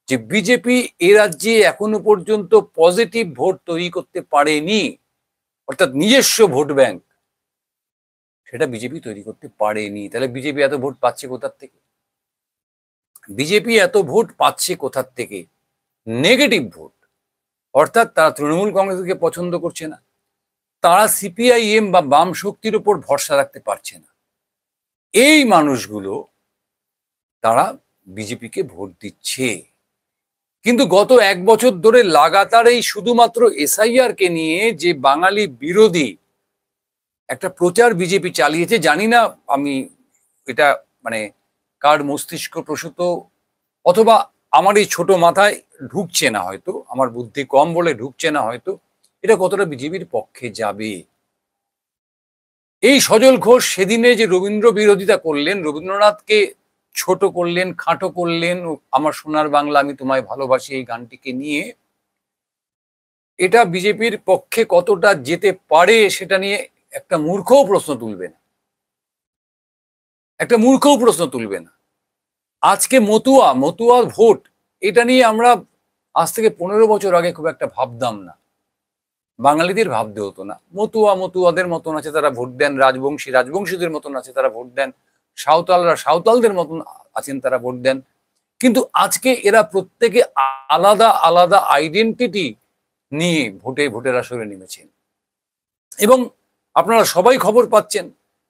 যে বিজেপি এ রাজ্যে এখনো পর্যন্ত পজিটিভ ভোট তৈরি করতে পারেনি, অর্থাৎ নিজস্ব ভোট ব্যাংক, সেটা বিজেপি তৈরি করতে পারেনি। তাহলে বিজেপি এত ভোট পাচ্ছে কোথার থেকে? বিজেপি এত ভোট পাচ্ছে কোথার থেকে? Negative vote. অর্থাৎ তারা তৃণমূল কংগ্রেসকে পছন্দ করছে না, তারা CPIM বা বাম শক্তির উপর ভরসা রাখতে পারছে না। এই মানুষগুলো তারা বিজেপিকে ভোট দিচ্ছে। কিন্তু গত 1 বছর ধরে লাগাতার এই শুধুমাত্র SIR কে নিয়ে যে বাঙালি বিরোধী একটা প্রচার বিজেপি চালিয়েছে, জানি না আমি এটা মানে কার মস্তিষ্ক প্রসূত, অথবা আমার এই ছোট মাথায় ঢুকছে না, হয়তো আমার বুদ্ধি কম বলে ঢুকছে না, হয়তো এটা কতটা বিজেপির পক্ষে যাবে। এই সজল ঘোষ সেদিনে যে রবীন্দ্র বিরোধিতা করলেন, রবীন্দ্রনাথকে ছোট করলেন, খাটো করলেন, আমার সোনার বাংলা আমি তোমায় ভালোবাসি এই গানটিকে নিয়ে, এটা বিজেপির পক্ষে কতটা যেতে পারে সেটা নিয়ে একটা মূর্খও প্রশ্ন তুলবে না। আজকে মতুয়া ভোট, এটা নিয়ে আমরা আজ থেকে 15 বছর আগে খুব একটা ভাবতাম না, বাঙালিদের ভাবতে হতো না। মতুয়াদের মতন আছে তারা ভোট দেন, রাজবংশীদের মতন আছে তারা ভোট দেন, সাঁওতালদের মতন আছেন তারা ভোট দেন। কিন্তু আজকে এরা প্রত্যেকে আলাদা আলাদা আইডেন্টিটি নিয়ে ভোটের আসরে নেমেছেন। এবং আপনারা সবাই খবর পাচ্ছেন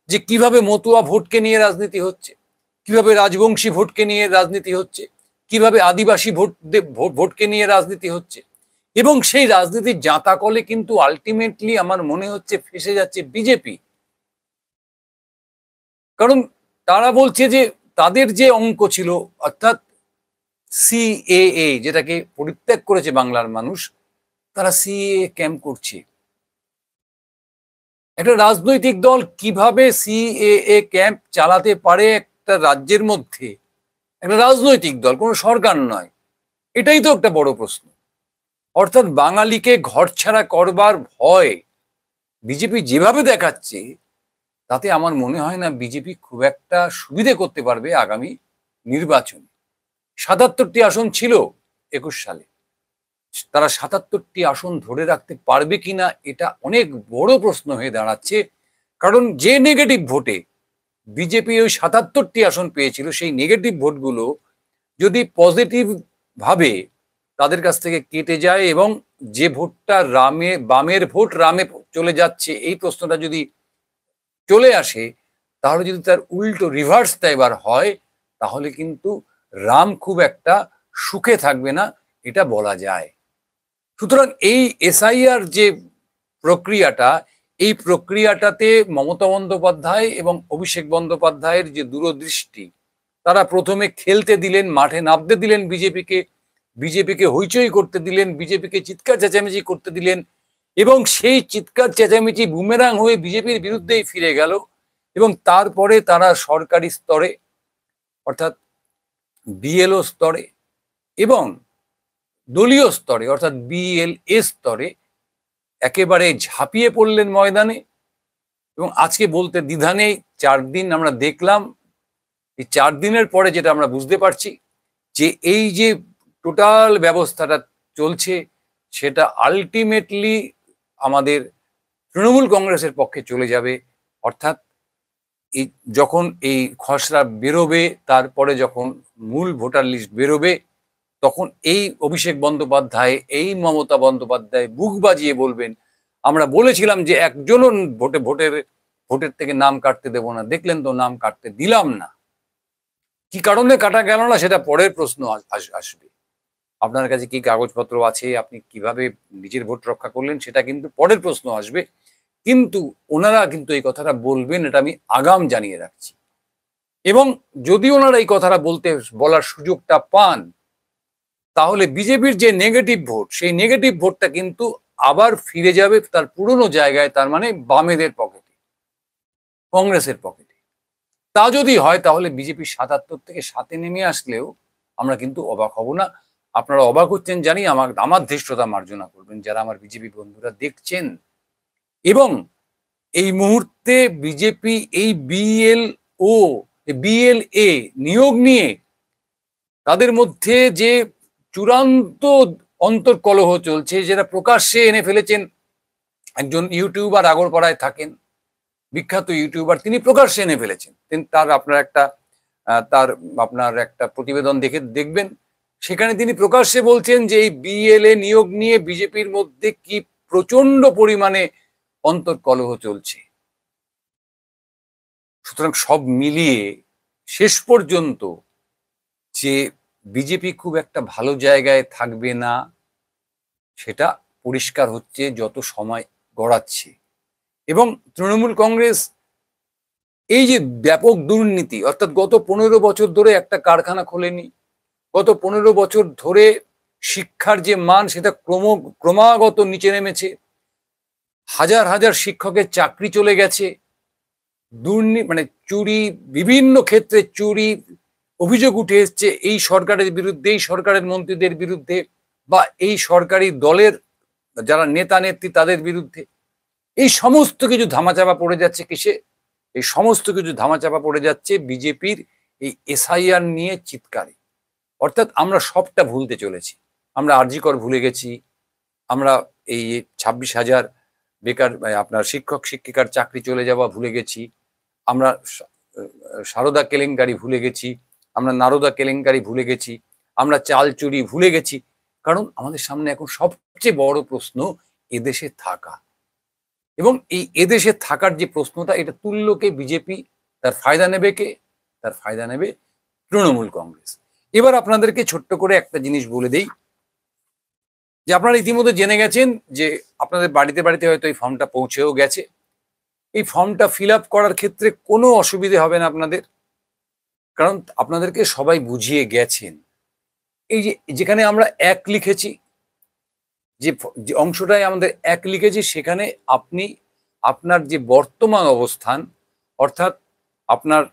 যে কিভাবে মতুয়া ভোটকে নিয়ে রাজনীতি হচ্ছে, কিভাবে রাজবংশী ভোটকে নিয়ে রাজনীতি হচ্ছে, কিভাবে আদিবাসী ভোটকে নিয়ে রাজনীতি হচ্ছে। এবং সেই রাজনীতির জাঁতাকলে কিন্তু আলটিমেটলি আমার মনে হচ্ছে ফেসে যাচ্ছে বিজেপি। কারণ তারা বলছে যে তাদের যে অঙ্ক ছিল, অর্থাৎ সিএএ, যেটাকে পরিত্যাগ করেছে বাংলার মানুষ, তারা সিএএ ক্যাম্প করছে। একটা রাজনৈতিক দল কিভাবে সিএএ ক্যাম্প চালাতে পারে একটা রাজ্যের মধ্যে? একটা রাজনৈতিক দল, কোনো সরকার নয়। এটাই তো একটা বড় প্রশ্ন। অর্থাৎ বাঙালিকে ঘরছাড়া করবার ভয় বিজেপি যেভাবে দেখাচ্ছে, তাতে আমার মনে হয় না বিজেপি খুব একটা সুবিধে করতে পারবে আগামী নির্বাচনে। ৭৭টি আসন ছিল ২১ সালে, তারা ৭৭টি আসন ধরে রাখতে পারবে কিনা এটা অনেক বড় প্রশ্ন হয়ে দাঁড়াচ্ছে। কারণ যে নেগেটিভ ভোটে বিজেপি ওই ৭৭টি আসন পেয়েছিল, সেই নেগেটিভ ভোটগুলো যদি পজিটিভ ভাবে তাদের কাছ থেকে কেটে যায় এবং যে ভোটটা বামের ভোট রামে চলে যাচ্ছে, এই প্রশ্নটা যদি চলে আসে, তাহলে যদি তার উল্টো রিভার্সটা এবার হয়, তাহলে কিন্তু রাম খুব একটা সুখে থাকবে না, এটা বলা যায়। সুতরাং এই এসআইআর যে প্রক্রিয়াটা, এই প্রক্রিয়াটাতে মমতা বন্দ্যোপাধ্যায় এবং অভিষেক বন্দ্যোপাধ্যায়ের যে দূরদৃষ্টি, তারা প্রথমে খেলতে দিলেন, মাঠে নামতে দিলেন বিজেপিকে হইচই করতে দিলেন, বিজেপিকে চিৎকার চেঁচামেচি করতে দিলেন, এবং সেই চিৎকার চেঁচামেচি বুমেরাং হয়ে বিজেপির বিরুদ্ধেই ফিরে গেল। এবং তারপরে তারা সরকারি স্তরে, অর্থাৎ বিএলও স্তরে এবং দলীয় স্তরে, অর্থাৎ বিএলএ স্তরে একেবারে ঝাঁপিয়ে পড়লেন ময়দানে। এবং আজকে বলতে দ্বিধা নেই, 4 দিন আমরা দেখলাম, এই 4 দিনের পরে যেটা আমরা বুঝতে পারছি যে এই যে টোটাল ব্যবস্থাটা চলছে, সেটা আলটিমেটলি আমাদের তৃণমূল কংগ্রেসের পক্ষে চলে যাবে। অর্থাৎ এই যখন এই খসড়া বেরোবে, তারপরে যখন মূল ভোটার লিস্ট বেরোবে, তখন এই অভিষেক বন্দ্যোপাধ্যায়, এই মমতা বন্দ্যোপাধ্যায় বুক বাজিয়ে বলবেন, আমরা বলেছিলাম যে একজনও ভোটের থেকে নাম কাটতে দেব না, দেখলেন তো নাম কাটতে দিলাম না। কি কারণে কাটা গেল না সেটা পরের প্রশ্ন আসবে। আপনার কাছে কি কাগজপত্র আছে, আপনি কিভাবে নিজের ভোট রক্ষা করলেন, সেটা কিন্তু পরের প্রশ্ন আসবে। কিন্তু ওনারা কিন্তু এই কথাটা বলবেন, এটা আমি আগাম জানিয়ে রাখছি। এবং যদি ওনারা এই কথাটা বলার সুযোগটা পান, তাহলে বিজেপির যে নেগেটিভ ভোট, সেই নেগেটিভ ভোটটা কিন্তু আবার ফিরে যাবে তার পুরনো জায়গায়, তার মানে বামেদের পকেটে, কংগ্রেসের পকেটে। তা যদি হয়, তাহলে বিজেপি ৭৭ থেকে ৭-এ নেমে আসলেও আমরা কিন্তু অবাক হব না। আপনারা অবাক হচ্ছেন জানি, আমার ধৃষ্টতা মার্জনা করবেন যারা আমার বিজেপি বন্ধুরা দেখছেন। এবং এই মুহূর্তে বিজেপি এই বিএলএ নিয়োগ নিয়ে তাদের মধ্যে যে চূড়ান্ত অন্তর্কলহ চলছে, যেটা প্রকাশ্যে এনে ফেলেছেন একজন ইউটিউবার, আগরপাড়ায় থাকেন, বিখ্যাত ইউটিউবার, তিনি প্রকাশ্যে এনে ফেলেছেন। আপনার একটা প্রতিবেদন দেখবেন, সেখানে তিনি প্রকাশ্যে বলছেন যে এই বিএলএ নিয়োগ নিয়ে বিজেপির মধ্যে কি প্রচন্ড পরিমাণে অন্তর্কলহ চলছে। সুতরাং সব মিলিয়ে শেষ পর্যন্ত যে বিজেপি খুব একটা ভালো জায়গায় থাকবে না, সেটা পরিষ্কার হচ্ছে যত সময় গড়াচ্ছে। এবং তৃণমূল কংগ্রেস এই যে ব্যাপক দুর্নীতি, অর্থাৎ গত 15 বছর ধরে একটা কারখানা খোলেনি, গত 15 বছর ধরে শিক্ষার যে মান, সেটা ক্রমাগত নিচে নেমেছে, হাজার হাজার শিক্ষকের চাকরি চলে গেছে, চুরি, বিভিন্ন ক্ষেত্রে চুরি অভিযোগ উঠে এসছে এই সরকারের বিরুদ্ধে, এই সরকারের মন্ত্রীদের বিরুদ্ধে, বা এই সরকারি দলের যারা নেতা নেত্রী তাদের বিরুদ্ধে। এই সমস্ত কিছু ধামাচাপা পড়ে যাচ্ছে কিসে? এই সমস্ত কিছু ধামাচাপা পড়ে যাচ্ছে বিজেপির এই এসআইআর নিয়ে চিৎকারে। অর্থাৎ আমরা সবটা ভুলতে চলেছি। আমরা আরজি কর ভুলে গেছি, আমরা এই 26,000 বেকার আপনার শিক্ষক শিক্ষিকার চাকরি চলে যাওয়া ভুলে গেছি, আমরা সারদা কেলেঙ্কারি ভুলে গেছি, আমরা নারদা কেলেঙ্কারি ভুলে গেছি, আমরা চাল চুরি ভুলে গেছি। কারণ আমাদের সামনে এখন সবচেয়ে বড় প্রশ্ন এদেশে থাকা, এবং এই এদেশে থাকার যে প্রশ্নটা, এটা তুল্যকে বিজেপি, তার ফায়দা নেবে কে? তার ফায়দা নেবে তৃণমূল কংগ্রেস। এবার আপনাদেরকে ছোট্ট করে একটা জিনিস বলে দেই, যে আপনারা ইতিমধ্যে জেনে গেছেন যে আপনাদের বাড়িতে বাড়িতে হয়তো এই ফর্মটা পৌঁছেও গেছে। এই ফর্মটা ফিল আপ করার ক্ষেত্রে কোনো অসুবিধে হবে না আপনাদের, কারণ আপনাদেরকে সবাই বুঝিয়ে গেছেন। এই যে যেখানে আমরা এক লিখেছি, যে অংশটায় আমাদের এক লিখেছি, সেখানে আপনি আপনার যে বর্তমান অবস্থান, অর্থাৎ আপনার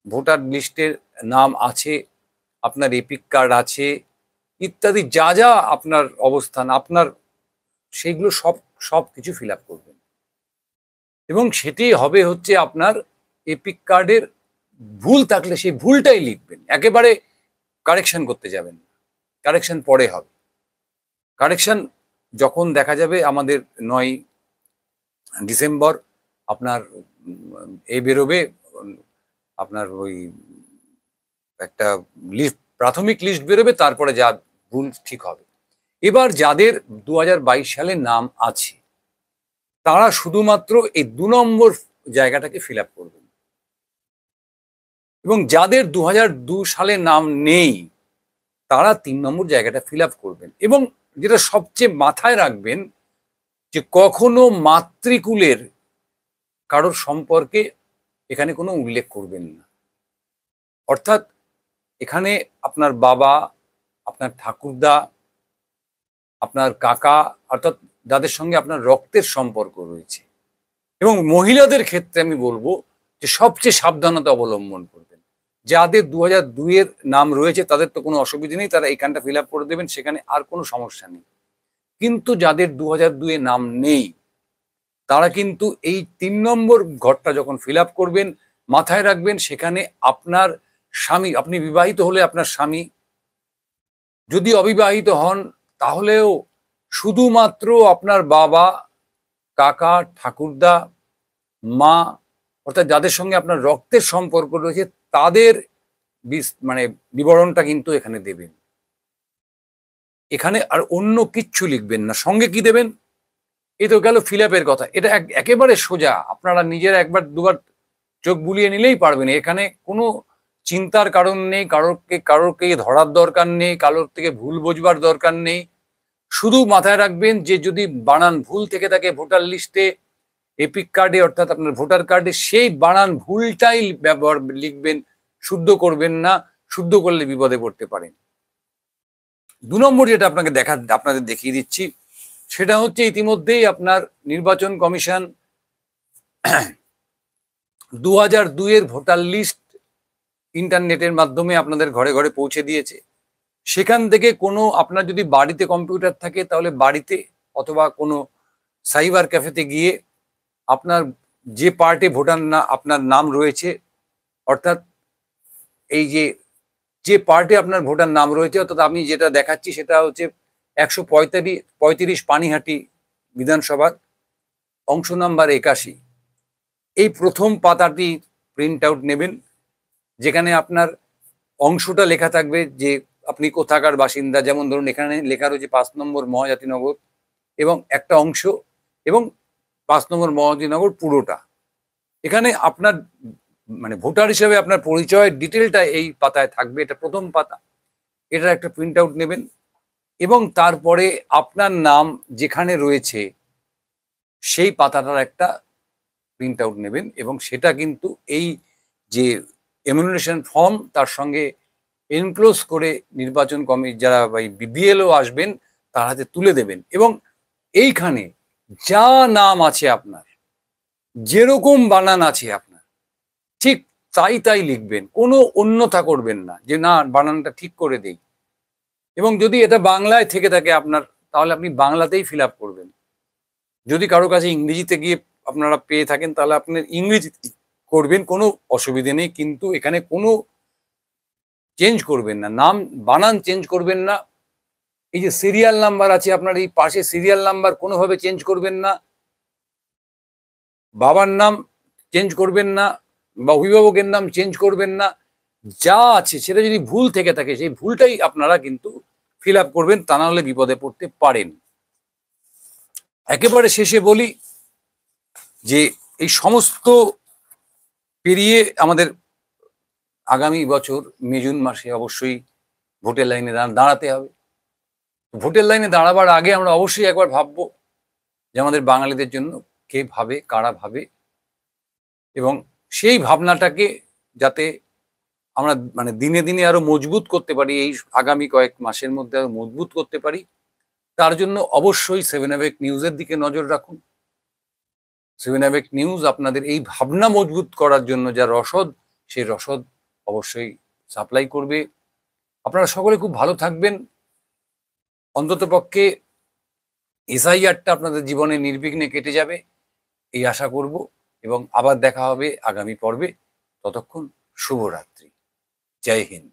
ভোটার লিস্টের নাম আছে, আপনার এপিক কার্ড আছে, ইত্যাদি যা যা আপনার অবস্থান, আপনার সেইগুলো সব সব কিছু ফিল আপ করবেন। এবং সেটি হবে হচ্ছে আপনার এপিক কার্ডের ভুল থাকলে সেই ভুলটাই লিখবেন, একেবারে কারেকশন করতে যাবেন না, কারেকশন পরে হবে। কারেকশন যখন দেখা যাবে আমাদের 9 ডিসেম্বর আপনার বেরোবে, আপনার ওই একটা লিস্ট, প্রাথমিক লিস্ট বেরোবে, তারপরে যা ভুল ঠিক হবে। এবার যাদের 2022 সালে নাম আছে, তারা শুধুমাত্র এই 2 নম্বর জায়গাটাকে ফিল আপ করবেন, এবং যাদের 2002 সালে নাম নেই, তারা 3 নম্বর জায়গাটা ফিল আপ করবেন। এবং যেটা সবচেয়ে মাথায় রাখবেন, যে কখনো মাতৃকুলের কারোর সম্পর্কে এখানে কোনো উল্লেখ করবেন না। অর্থাৎ এখানে আপনার বাবা, আপনার ঠাকুরদা, আপনার কাকা, অর্থাৎ যাদের সঙ্গে আপনার রক্তের সম্পর্ক রয়েছে। এবং মহিলাদের ক্ষেত্রে আমি বলবো যে সবচেয়ে সাবধানতা অবলম্বন করবেন। যাদের 2002-এর নাম রয়েছে তাদের তো কোনো অসুবিধা নেই, তারা এইখানটা ফিল আপ করে দেবেন, সেখানে আর কোনো সমস্যা নেই। কিন্তু যাদের 2002-এ নাম নেই, তারা কিন্তু এই 3 নম্বর ঘরটা যখন ফিল আপ করবেন, মাথায় রাখবেন সেখানে আপনার স্বামী, আপনি বিবাহিত হলে আপনার স্বামী, যদি অবিবাহিত হন তাহলেও শুধুমাত্র আপনার বাবা, কাকা, ঠাকুরদা, মা, অর্থাৎ যাদের সঙ্গে আপনার রক্তের সম্পর্ক রয়েছে, তাদের মানে বিবরণটা কিন্তু এখানে দেবেন। এখানে আর অন্য কিচ্ছু লিখবেন না। সঙ্গে কি দেবেন? এই তো গেল ফিল আপের কথা। এটা একেবারে সোজা, আপনারা নিজেরা একবার দুবার চোখ বুলিয়ে নিলেই পারবেন। এখানে কোনো চিন্তার কারণ নেই, কারোরকে ধরার দরকার নেই, কারোর থেকে ভুল বোঝবার দরকার নেই। শুধু মাথায় রাখবেন যে যদি বানান ভুল থেকে থাকে ভোটার লিস্টে, এপিক কার্ডে, অর্থাৎ আপনার ভোটার কার্ডে, সেই বানান ভুলটাই ব্যবহার লিখবেন, শুদ্ধ করবেন না। শুদ্ধ করলে বিপদে পড়তে পারেন। 2 নম্বর যেটা আপনাদের দেখিয়ে দিচ্ছি, সেটা হচ্ছে ইতিমধ্যেই আপনার নির্বাচন কমিশন 2002-এর ভোটার লিস্ট ইন্টারনেটের মাধ্যমে আপনাদের ঘরে ঘরে পৌঁছে দিয়েছে। সেখান থেকে কোনো, আপনার যদি বাড়িতে কম্পিউটার থাকে তাহলে বাড়িতে, অথবা কোনো সাইবার ক্যাফেতে গিয়ে আপনার যে পার্টে ভোটার আপনার নাম রয়েছে, অর্থাৎ এই যে পার্টে আপনার ভোটার নাম রয়েছে, অর্থাৎ আমি যেটা দেখাচ্ছি সেটা হচ্ছে 135 পানিহাটি বিধানসভার অংশ নাম্বার 81। এই প্রথম পাতাটি প্রিন্ট আউট নেবেন, যেখানে আপনার অংশটা লেখা থাকবে যে আপনি কোথাকার বাসিন্দা। যেমন ধরুন এখানে লেখা রয়েছে 5 নম্বর মহাজাতিনগর, এবং একটা অংশ, এবং 5 নম্বর মহাজাতিনগর পুরোটা। এখানে আপনার মানে ভোটার হিসেবে আপনার পরিচয়ের ডিটেলটা এই পাতায় থাকবে। এটা প্রথম পাতা, এটার একটা প্রিন্ট আউট নেবেন, এবং তারপরে আপনার নাম যেখানে রয়েছে সেই পাতাটার একটা প্রিন্ট আউট নেবেন, এবং সেটা কিন্তু এই যে এনুমারেশন ফর্ম তার সঙ্গে এনক্লোজ করে নির্বাচন কমিটি, যারা বিএলও আসবেন, তার হাতে তুলে দেবেন। এবং এইখানে যা নাম আছে আপনার, যেরকম বানান আছে আপনার, ঠিক তাই লিখবেন, কোনো অন্যথা করবেন না যে না বানানটা ঠিক করে দেই। এবং যদি এটা বাংলায় থেকে থাকে আপনার, তাহলে আপনি বাংলাতেই ফিল আপ করবেন। যদি কারো কাছে ইংরেজিতে গিয়ে আপনারা পেয়ে থাকেন, তাহলে আপনার ইংরেজি করবেন, কোনো অসুবিধে নেই। কিন্তু এখানে কোনো চেঞ্জ করবেন না, নাম বানান চেঞ্জ করবেন না। এই যে সিরিয়াল নাম্বার আছে আপনার, এই পাশে সিরিয়াল নাম্বার কোনোভাবে চেঞ্জ করবেন না। বাবার নাম চেঞ্জ করবেন না, বা অভিভাবকের নাম চেঞ্জ করবেন না। যা আছে সেটা যদি ভুল থেকে থাকে সেই ভুলটাই আপনারা কিন্তু ফিল আপ করবেন, তা না হলে বিপদে পড়তে পারেন। একেবারে শেষে বলি যে এই সমস্ত পেরিয়ে আমাদের আগামী বছর মে জুন মাসে অবশ্যই ভোটের লাইনে দাঁড়াতে হবে। ভোটের লাইনে দাঁড়াবার আগে আমরা অবশ্যই একবার ভাববো যে আমাদের বাঙালিদের জন্য কে ভাবে, কারা ভাবে, এবং সেই ভাবনাটাকে যাতে আমরা মানে দিনে দিনে আরো মজবুত করতে পারি, এই আগামী কয়েক মাসের মধ্যে আরো মজবুত করতে পারি, তার জন্য অবশ্যই 7 নিউজের দিকে নজর রাখুন। 7 নিউজ আপনাদের এই ভাবনা মজবুত করার জন্য যা রসদ, সেই রসদ অবশ্যই সাপ্লাই করবে। আপনারা সকলে খুব ভালো থাকবেন। অন্ততপক্ষে এসআইআরটা আপনাদের জীবনে নির্বিঘ্নে কেটে যাবে এই আশা করব, এবং আবার দেখা হবে আগামী পর্বে। ততক্ষণ শুভরাত্রি। জয় হিন্দ।